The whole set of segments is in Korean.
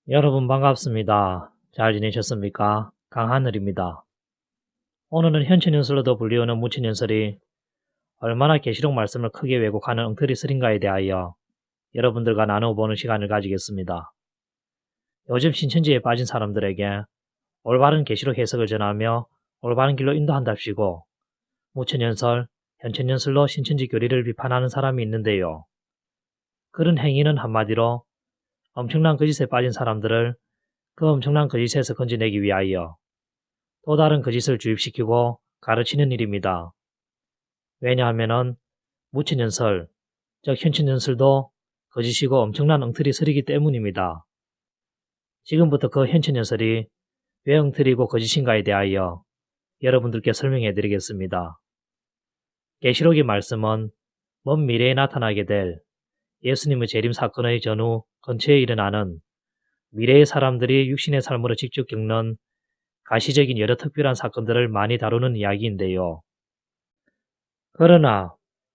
여러분 반갑습니다. 잘 지내셨습니까? 강하늘입니다. 오늘은 현천연설로도 불리우는 무친연설이 얼마나 계시록 말씀을 크게 왜곡하는 엉터리설인가에 대하여 여러분들과 나누어보는 시간을 가지겠습니다. 요즘 신천지에 빠진 사람들에게 올바른 계시록 해석을 전하며 올바른 길로 인도한답시고 무친연설, 현천연설로 신천지 교리를 비판하는 사람이 있는데요. 그런 행위는 한마디로 엄청난 거짓에 빠진 사람들을 그 엄청난 거짓에서 건져내기 위하여 또 다른 거짓을 주입시키고 가르치는 일입니다. 왜냐하면 무친연설, 즉 현천연설도 거짓이고 엄청난 엉터리설이기 때문입니다. 지금부터 그 현천연설이 왜 엉터리고 거짓인가에 대하여 여러분들께 설명해 드리겠습니다. 계시록의 말씀은 먼 미래에 나타나게 될 예수님의 재림 사건의 전후 근처에 일어나는 미래의 사람들이 육신의 삶으로 직접 겪는 가시적인 여러 특별한 사건들을 많이 다루는 이야기인데요. 그러나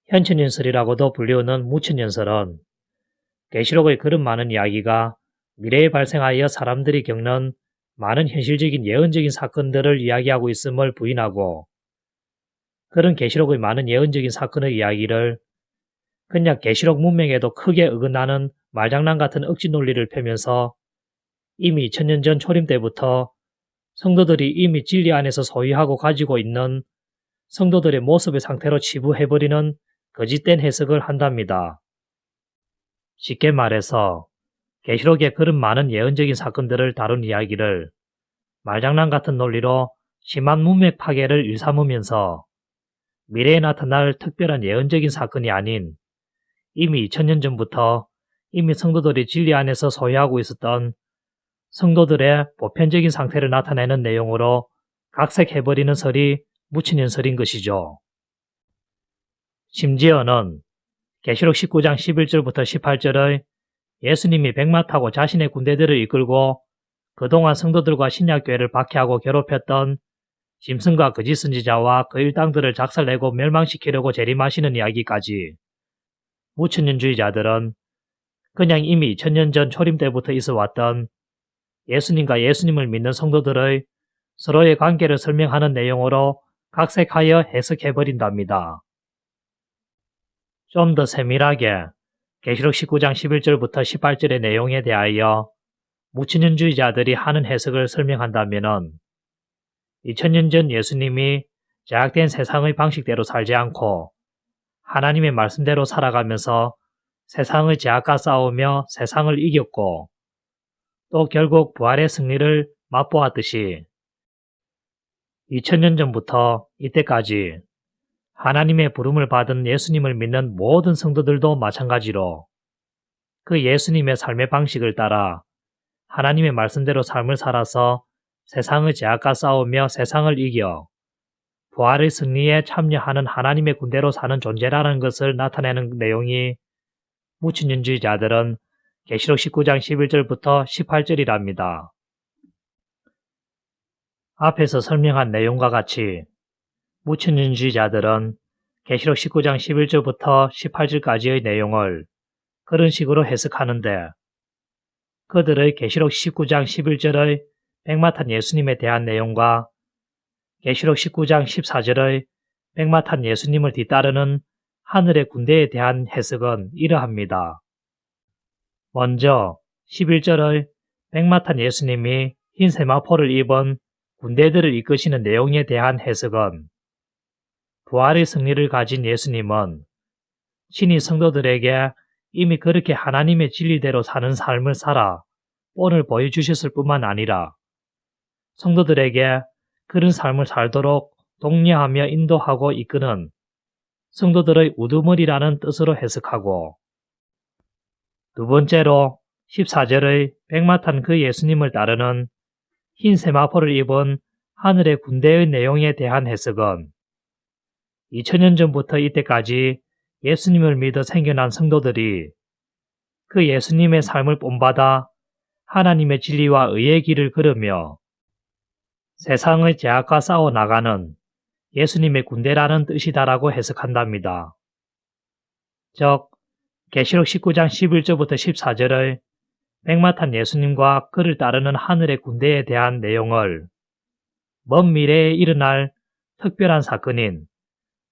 현천연설이라고도 불리우는 무천연설은 계시록의 그런 많은 이야기가 미래에 발생하여 사람들이 겪는 많은 현실적인 예언적인 사건들을 이야기하고 있음을 부인하고 그런 계시록의 많은 예언적인 사건의 이야기를 그냥 계시록 문맥에도 크게 어긋나는 말장난 같은 억지 논리를 펴면서 이미 2000년 전 초림 때부터 성도들이 이미 진리 안에서 소유하고 가지고 있는 성도들의 모습의 상태로 치부해버리는 거짓된 해석을 한답니다. 쉽게 말해서 계시록에 그런 많은 예언적인 사건들을 다룬 이야기를 말장난 같은 논리로 심한 문맥 파괴를 일삼으면서 미래에 나타날 특별한 예언적인 사건이 아닌 이미 2000년 전부터 이미 성도들이 진리 안에서 소유하고 있었던 성도들의 보편적인 상태를 나타내는 내용으로 각색해버리는 설이 무친연설인 것이죠. 심지어는 계시록 19장 11절부터 18절의 예수님이 백마 타고 자신의 군대들을 이끌고 그동안 성도들과 신약교회를 박해하고 괴롭혔던 짐승과 거짓 선지자와 그 일당들을 작살내고 멸망시키려고 재림하시는 이야기까지 무천년주의자들은 그냥 이미 2000년 전 초림 때부터 있어 왔던 예수님과 예수님을 믿는 성도들의 서로의 관계를 설명하는 내용으로 각색하여 해석해버린답니다. 좀 더 세밀하게 계시록 19장 11절부터 18절의 내용에 대하여 무천년주의자들이 하는 해석을 설명한다면 2000년 전 예수님이 제약된 세상의 방식대로 살지 않고 하나님의 말씀대로 살아가면서 세상의 제약과 싸우며 세상을 이겼고 또 결국 부활의 승리를 맛보았듯이 2000년 전부터 이때까지 하나님의 부름을 받은 예수님을 믿는 모든 성도들도 마찬가지로 그 예수님의 삶의 방식을 따라 하나님의 말씀대로 삶을 살아서 세상의 제약과 싸우며 세상을 이겨 부활의 승리에 참여하는 하나님의 군대로 사는 존재라는 것을 나타내는 내용이 무천년주의자들은 계시록 19장 11절부터 18절이랍니다. 앞에서 설명한 내용과 같이 무천년주의자들은 계시록 19장 11절부터 18절까지의 내용을 그런 식으로 해석하는데 그들의 계시록 19장 11절의 백마 탄 예수님에 대한 내용과 계시록 19장 14절의 백마 탄 예수님을 뒤따르는 하늘의 군대에 대한 해석은 이러합니다. 먼저 11절의 백마 탄 예수님이 흰 세마포를 입은 군대들을 이끄시는 내용에 대한 해석은 부활의 승리를 가진 예수님은 친히 성도들에게 이미 그렇게 하나님의 진리대로 사는 삶을 살아 본을 보여주셨을 뿐만 아니라 성도들에게 그런 삶을 살도록 독려하며 인도하고 이끄는 성도들의 우두머리라는 뜻으로 해석하고 두 번째로 14절의 백마 탄 그 예수님을 따르는 흰 세마포를 입은 하늘의 군대의 내용에 대한 해석은 2000년 전부터 이때까지 예수님을 믿어 생겨난 성도들이 그 예수님의 삶을 본받아 하나님의 진리와 의의 길을 걸으며 세상의 제약과 싸워 나가는 예수님의 군대라는 뜻이다라고 해석한답니다. 즉 계시록 19장 11절부터 14절의 백마탄 예수님과 그를 따르는 하늘의 군대에 대한 내용을 먼 미래에 일어날 특별한 사건인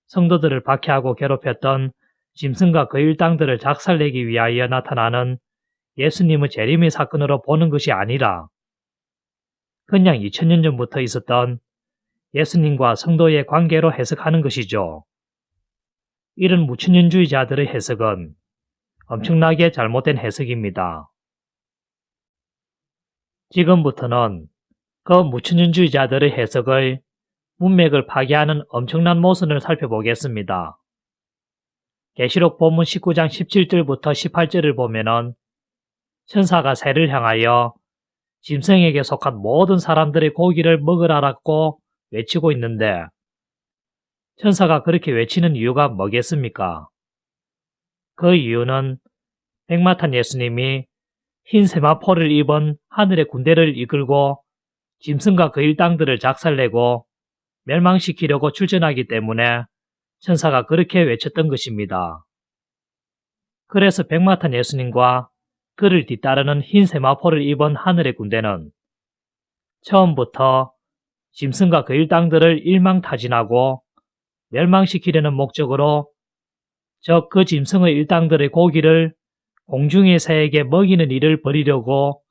성도들을 박해하고 괴롭혔던 짐승과 그 일당들을 작살내기 위하여 나타나는 예수님의 재림의 사건으로 보는 것이 아니라 그냥 2000년 전부터 있었던 예수님과 성도의 관계로 해석하는 것이죠. 이런 무천년주의자들의 해석은 엄청나게 잘못된 해석입니다. 지금부터는 그 무천년주의자들의 해석의 문맥을 파괴하는 엄청난 모순을 살펴보겠습니다. 계시록 본문 19장 17절부터 18절을 보면은 천사가 새를 향하여 짐승에게 속한 모든 사람들의 고기를 먹으라라고 외치고 있는데 천사가 그렇게 외치는 이유가 뭐겠습니까? 그 이유는 백마탄 예수님이 흰 세마포를 입은 하늘의 군대를 이끌고 짐승과 그 일당들을 작살내고 멸망시키려고 출전하기 때문에 천사가 그렇게 외쳤던 것입니다. 그래서 백마탄 예수님과 그를 뒤따르는 흰 세마포를 입은 하늘의 군대는 처음부터 짐승과 그 일당들을 일망타진하고 멸망시키려는 목적으로 즉 그 짐승의 일당들의 고기를 공중의 새에게 먹이는 일을 벌이려고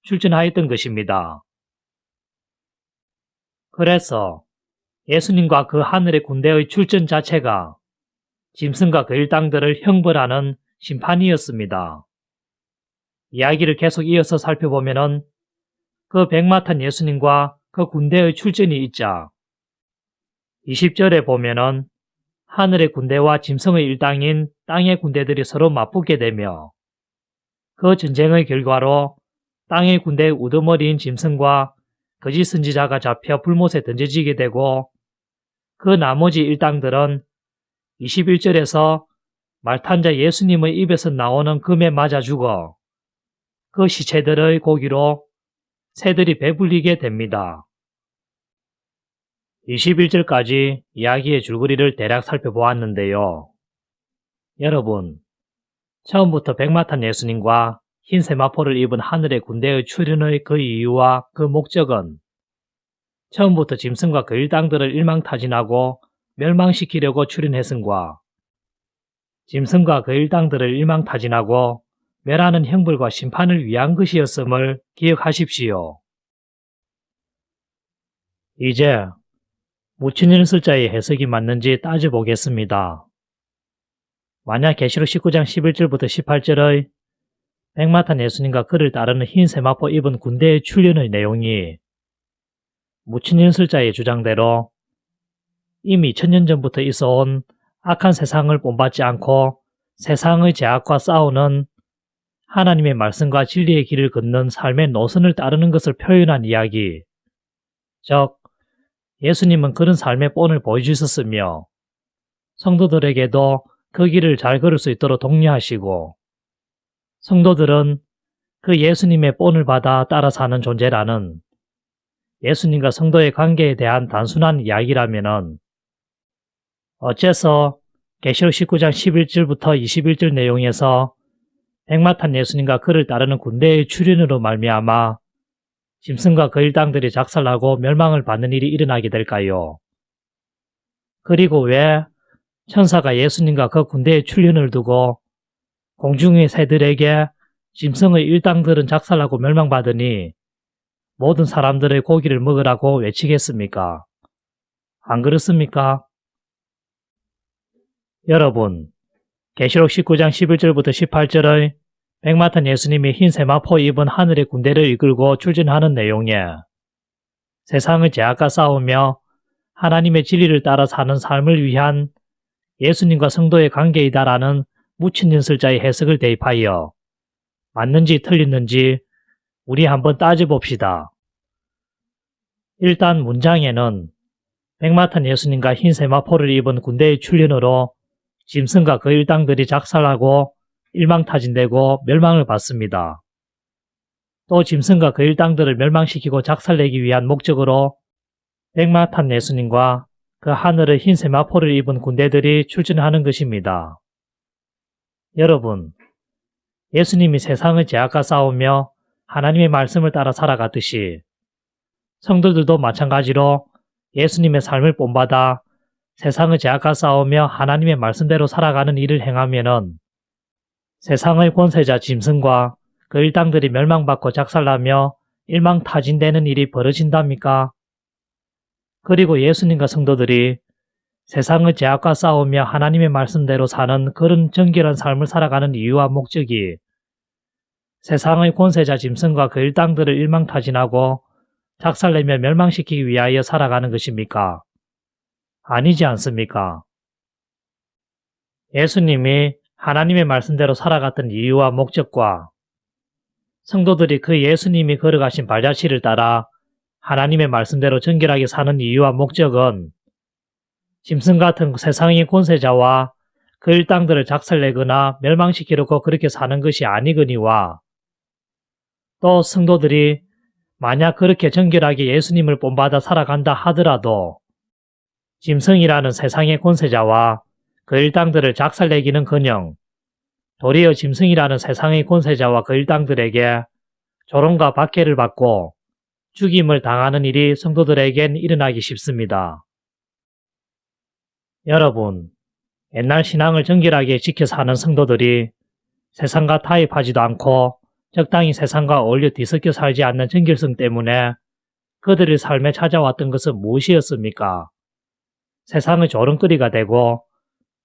출전하였던 것입니다. 그래서 예수님과 그 하늘의 군대의 출전 자체가 짐승과 그 일당들을 형벌하는 심판이었습니다. 이야기를 계속 이어서 살펴보면은 그 백마탄 예수님과 그 군대의 출전이 있자 20절에 보면은 하늘의 군대와 짐승의 일당인 땅의 군대들이 서로 맞붙게 되며 그 전쟁의 결과로 땅의 군대의 우두머리인 짐승과 거짓 선지자가 잡혀 불못에 던져지게 되고 그 나머지 일당들은 21절에서 말탄자 예수님의 입에서 나오는 금에 맞아 죽어 그 시체들의 고기로 새들이 배불리게 됩니다. 21절까지 이야기의 줄거리를 대략 살펴보았는데요. 여러분, 처음부터 백마탄 예수님과 흰 세마포를 입은 하늘의 군대의 출현의 그 이유와 그 목적은 처음부터 짐승과 그 일당들을 일망타진하고 멸망시키려고 출현했음과 짐승과 그 일당들을 일망타진하고 멸하는 형벌과 심판을 위한 것이었음을 기억하십시오. 이제 무천년설자의 해석이 맞는지 따져보겠습니다. 만약 계시록 19장 11절부터 18절의 백마탄 예수님과 그를 따르는 흰 세마포 입은 군대의 출현의 내용이 무천년설자의 주장대로 이미 2000년 전부터 있어온 악한 세상을 본받지 않고 세상의 죄악과 싸우는 하나님의 말씀과 진리의 길을 걷는 삶의 노선을 따르는 것을 표현한 이야기, 즉 예수님은 그런 삶의 본을 보여주셨으며 성도들에게도 그 길을 잘 걸을 수 있도록 독려하시고 성도들은 그 예수님의 본을 받아 따라 사는 존재라는 예수님과 성도의 관계에 대한 단순한 이야기라면은 어째서 계시록 19장 11절부터 21절 내용에서 백마탄 예수님과 그를 따르는 군대의 출현으로 말미암아 짐승과 그 일당들이 작살나고 멸망을 받는 일이 일어나게 될까요? 그리고 왜 천사가 예수님과 그 군대의 출현을 두고 공중의 새들에게 짐승의 일당들은 작살나고 멸망받으니 모든 사람들의 고기를 먹으라고 외치겠습니까? 안 그렇습니까? 여러분, 계시록 19장 11절부터 18절의 백마탄 예수님이 흰 세마포 입은 하늘의 군대를 이끌고 출전하는 내용에 세상의 죄악과 싸우며 하나님의 진리를 따라 사는 삶을 위한 예수님과 성도의 관계이다라는 무천년설자의 해석을 대입하여 맞는지 틀렸는지 우리 한번 따져봅시다. 일단 문장에는 백마탄 예수님과 흰 세마포를 입은 군대의 출현으로 짐승과 그 일당들이 작살나고 일망타진되고 멸망을 받습니다. 또 짐승과 그 일당들을 멸망시키고 작살내기 위한 목적으로 백마탄 예수님과 그 하늘의 흰 세마포를 입은 군대들이 출전하는 것입니다. 여러분, 예수님이 세상의 죄악과 싸우며 하나님의 말씀을 따라 살아갔듯이 성도들도 마찬가지로 예수님의 삶을 본받아 세상의 죄악과 싸우며 하나님의 말씀대로 살아가는 일을 행하면은 세상의 권세자 짐승과 그 일당들이 멸망받고 작살나며 일망타진되는 일이 벌어진답니까? 그리고 예수님과 성도들이 세상의 죄악과 싸우며 하나님의 말씀대로 사는 그런 정결한 삶을 살아가는 이유와 목적이 세상의 권세자 짐승과 그 일당들을 일망타진하고 작살내며 멸망시키기 위하여 살아가는 것입니까? 아니지 않습니까? 예수님이 하나님의 말씀대로 살아갔던 이유와 목적과 성도들이 그 예수님이 걸어가신 발자취를 따라 하나님의 말씀대로 정결하게 사는 이유와 목적은 짐승 같은 세상의 권세자와 그 일당들을 작살내거나 멸망시키려고 그렇게 사는 것이 아니거니와 또 성도들이 만약 그렇게 정결하게 예수님을 본받아 살아간다 하더라도 짐승이라는 세상의 권세자와 그 일당들을 작살내기는커녕 도리어 짐승이라는 세상의 권세자와 그 일당들에게 조롱과 박해를 받고 죽임을 당하는 일이 성도들에겐 일어나기 쉽습니다. 여러분, 옛날 신앙을 정결하게 지켜 사는 성도들이 세상과 타협하지도 않고 적당히 세상과 어울려 뒤섞여 살지 않는 정결성 때문에 그들의 삶에 찾아왔던 것은 무엇이었습니까? 세상의 조롱거리가 되고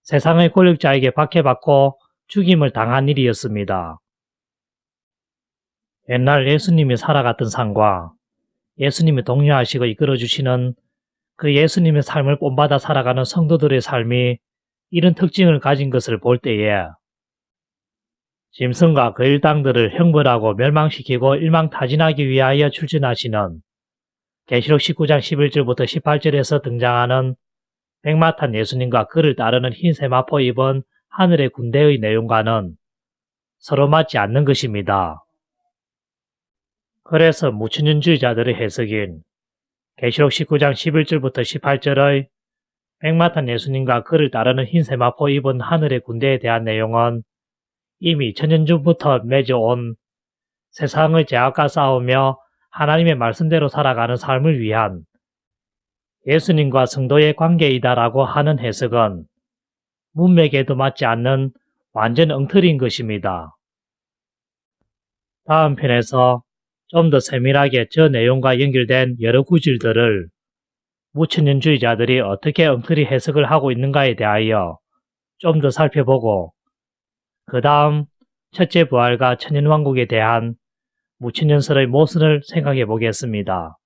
세상의 권력자에게 박해받고 죽임을 당한 일이었습니다. 옛날 예수님이 살아갔던 삶과 예수님이 독려하시고 이끌어주시는 그 예수님의 삶을 본받아 살아가는 성도들의 삶이 이런 특징을 가진 것을 볼 때에 짐승과 그 일당들을 형벌하고 멸망시키고 일망타진하기 위하여 출전하시는 계시록 19장 11절부터 18절에서 등장하는 백마탄 예수님과 그를 따르는 흰 세마포 입은 하늘의 군대의 내용과는 서로 맞지 않는 것입니다. 그래서 무천년주의자들의 해석인 계시록 19장 11절부터 18절의 백마탄 예수님과 그를 따르는 흰 세마포 입은 하늘의 군대에 대한 내용은 이미 천년 전부터 맺어온 세상의 죄악과 싸우며 하나님의 말씀대로 살아가는 삶을 위한 예수님과 성도의 관계이다라고 하는 해석은 문맥에도 맞지 않는 완전 엉터리인 것입니다. 다음 편에서 좀 더 세밀하게 저 내용과 연결된 여러 구절들을 무천년주의자들이 어떻게 엉터리 해석을 하고 있는가에 대하여 좀 더 살펴보고 그 다음 첫째 부활과 천년왕국에 대한 무천년설의 모순을 생각해 보겠습니다.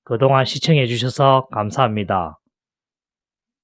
그동안 시청해 주셔서 감사합니다.